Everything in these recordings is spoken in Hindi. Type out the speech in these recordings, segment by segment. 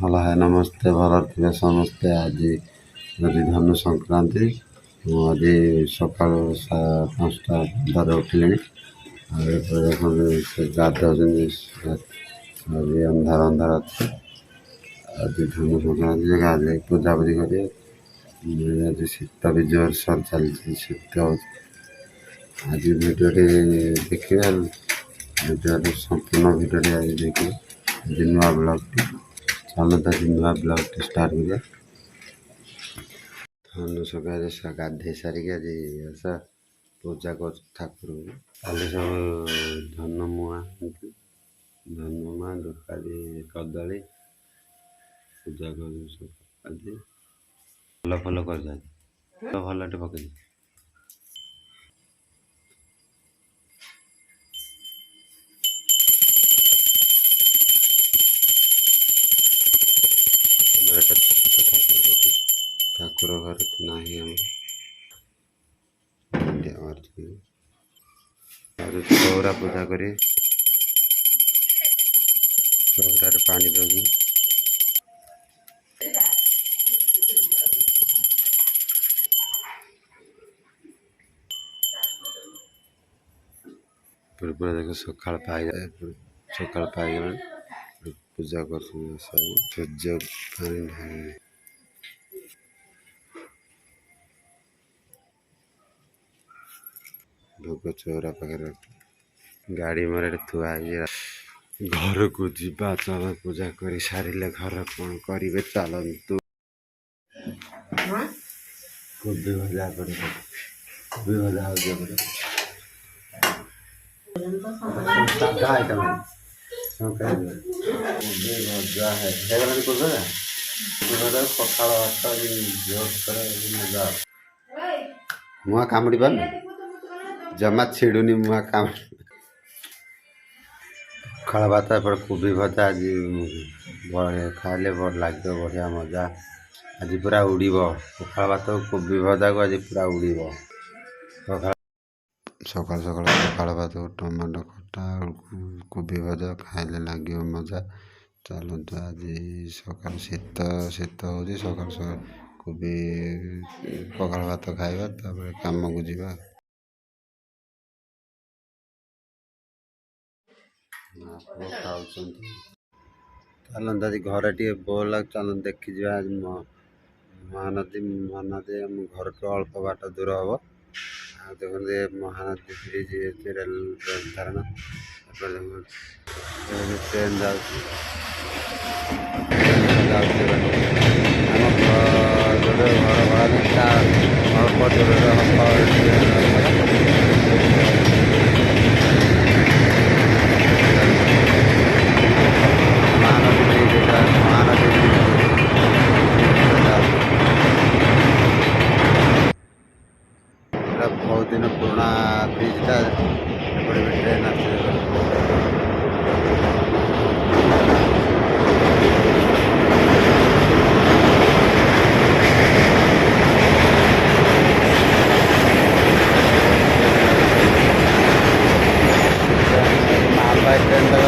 हला है नमस्ते भरत थे समस्ते आज यदि धनु संक्रांति आज सका 5टा बारे उठिले से गाधुन आज अंधार अंधार अच्छे आज धनु संक्रांति आज पूजा पूजी कर आज शीत भी जोर सर चलती शीत आज भिडियो देखिए भिडियो संपूर्ण भिडियो आज देखिए आज नुआ ब्लॉग चलता नुआ ब्लॉग स्टार्ट करिए धनु सकाल गाधे सारिक आज आस पूजा कर ठाकुर कल सब धनुमुआ दुर्गाजी कदली पूजा कर फल फल कर भल पकड़ ठाकुर घर ना चौरा पूजा कर चौरार पानी दौन पूरा देख सका पाईगला पूजा कर सूर्य पानी ढाल भोग चौरा पाखे गाड़ी मोर थुआ घर को जीवा चल पूजा कर सारे घर कौन करेंगे चलतु कोबी भजा कोबी भजा साधा आइटम कोबी भजा है पखाड़ भात मजा मुआ कामुड़ी पार जमा छिड़ुनी मुआ काम पखाड़ भात एपट कोबी भजा आज खाइले लगे बढ़िया मजा आज पूरा उड़ पखाड़ भात कोबी भजा को आज पूरा उड़ सकाल सकाल पखाड़ भात टमाटो खटा कोबी भजा खाइले लगे मजा चलते आज सकाल शीत शीत हो सकाल सकाल कोबी पखाड़ भात खाइबा तापर काम को जीवा चलते आज घर टे बोर लग चल देखी जा महानदी महानदी आम घर तो अल्प बाट दूर हम देखते महानदी ब्रिज रेल धारणा ट्रेन जाऊँगी घर भाड़ा अल्प दूर बहुत दिन पुराना ब्रिजटा ट्रेन आस मालवाही ट्रेन से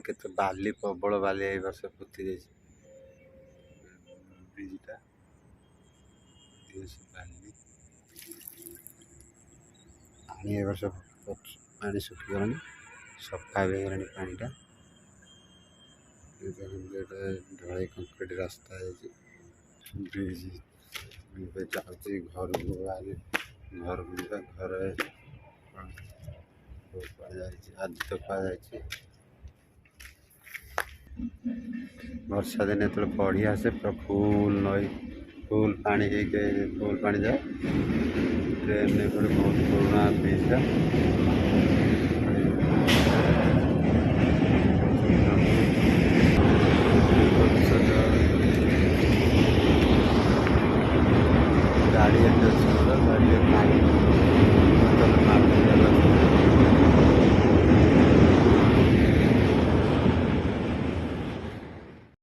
केते बाली प्रबल बाली ए वर्ष पोती जाइए ब्रिजटा पानी ए वर्ष पानी सुखीगला सफा भी गला पानीटा ढल कंक्रीट रास्ता ब्रिज जाऊँगी घर को घर बुला घर आज तो कहुई वर्षा दिन जो बढ़िया से पूरा फुल नई फुल पानी के फुल पानी जाए ट्रेन में बहुत पुराना ब्रिज है। गाड़ी है गाड़ी